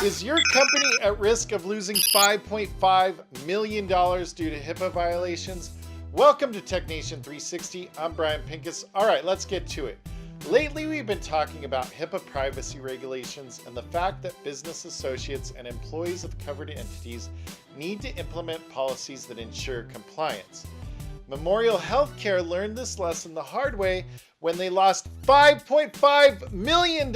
Is your company at risk of losing $5.5 million due to HIPAA violations? Welcome to TechNation 360. I'm Brian Pincus. All right, let's get to it. Lately, we've been talking about HIPAA privacy regulations and the fact that business associates and employees of covered entities need to implement policies that ensure compliance. Memorial Healthcare learned this lesson the hard way when they lost $5.5 million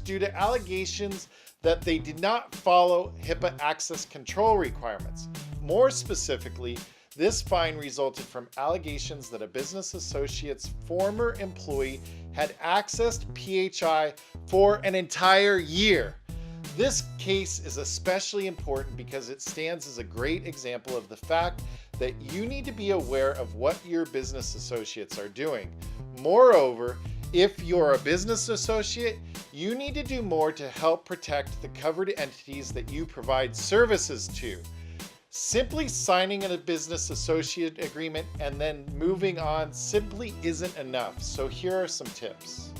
due to allegations that they did not follow HIPAA access control requirements. More specifically, this fine resulted from allegations that a business associate's former employee had accessed PHI for an entire year. This case is especially important because it stands as a great example of the fact that you need to be aware of what your business associates are doing. Moreover, if you're a business associate, you need to do more to help protect the covered entities that you provide services to. Simply signing a business associate agreement and then moving on simply isn't enough. So here are some tips.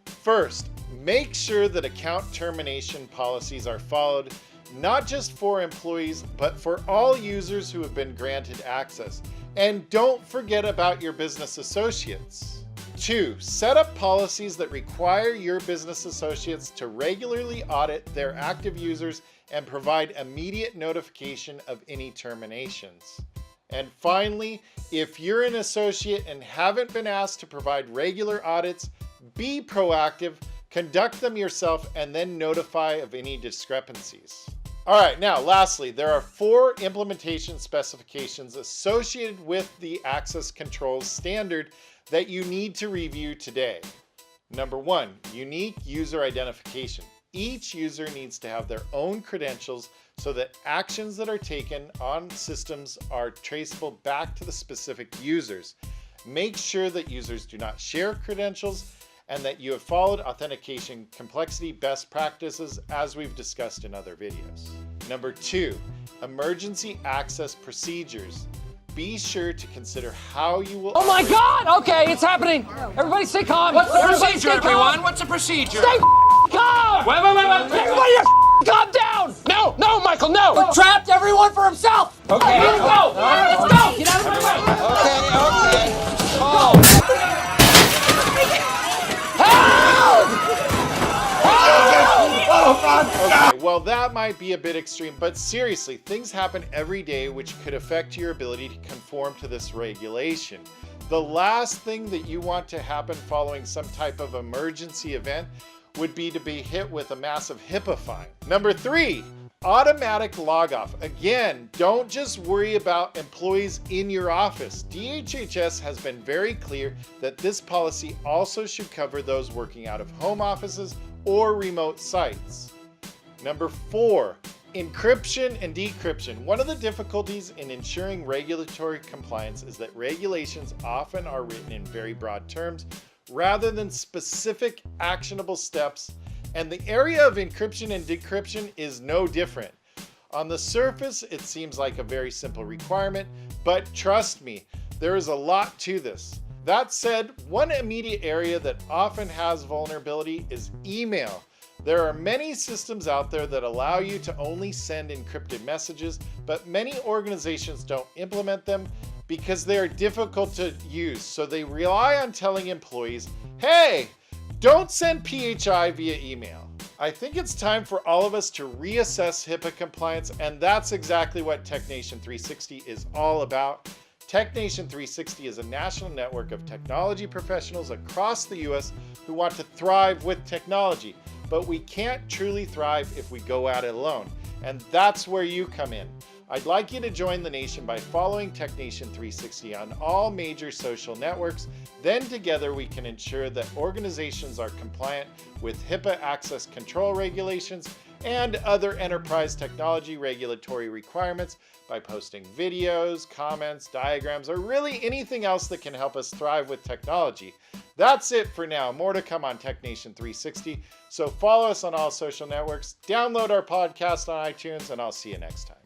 First, make sure that account termination policies are followed, not just for employees, but for all users who have been granted access. And don't forget about your business associates. 2, set up policies that require your business associates to regularly audit their active users and provide immediate notification of any terminations. And finally, if you're an associate and haven't been asked to provide regular audits, be proactive, conduct them yourself, and then notify of any discrepancies. All right, now lastly, there are 4 implementation specifications associated with the access controls standard that you need to review today. Number 1, unique user identification. Each user needs to have their own credentials so that actions that are taken on systems are traceable back to the specific users. Make sure that users do not share credentials and that you have followed authentication complexity best practices as we've discussed in other videos. Number 2, emergency access procedures. Be sure to consider how you will— Oh my God! Okay, it's happening. Everybody stay calm. What's the procedure, everyone? What's the procedure? Stay calm! Wait. Everybody calm down! No, Michael, no! We're trapped, everyone for himself! Okay. Let's go! Let's go! Get out of my way! Okay. Oh. Okay, well, that might be a bit extreme, but seriously, things happen every day which could affect your ability to conform to this regulation. The last thing that you want to happen following some type of emergency event would be to be hit with a massive HIPAA fine. Number 3, automatic log off. Again, don't just worry about employees in your office. DHHS has been very clear that this policy also should cover those working out of home offices or remote sites. Number 4, encryption and decryption. One of the difficulties in ensuring regulatory compliance is that regulations often are written in very broad terms rather than specific actionable steps, and the area of encryption and decryption is no different. On the surface, it seems like a very simple requirement, but trust me, there is a lot to this. That said, one immediate area that often has vulnerability is email. There are many systems out there that allow you to only send encrypted messages, but many organizations don't implement them because they are difficult to use. So they rely on telling employees, hey, don't send PHI via email. I think it's time for all of us to reassess HIPAA compliance, and that's exactly what TechNation 360 is all about. TechNation 360 is a national network of technology professionals across the US who want to thrive with technology, but we can't truly thrive if we go at it alone, and that's where you come in. I'd like you to join the nation by following TechNation 360 on all major social networks. Then together we can ensure that organizations are compliant with HIPAA access control regulations and other enterprise technology regulatory requirements by posting videos, comments, diagrams, or really anything else that can help us thrive with technology. That's it for now. More to come on TechNation 360. So follow us on all social networks, download our podcast on iTunes, and I'll see you next time.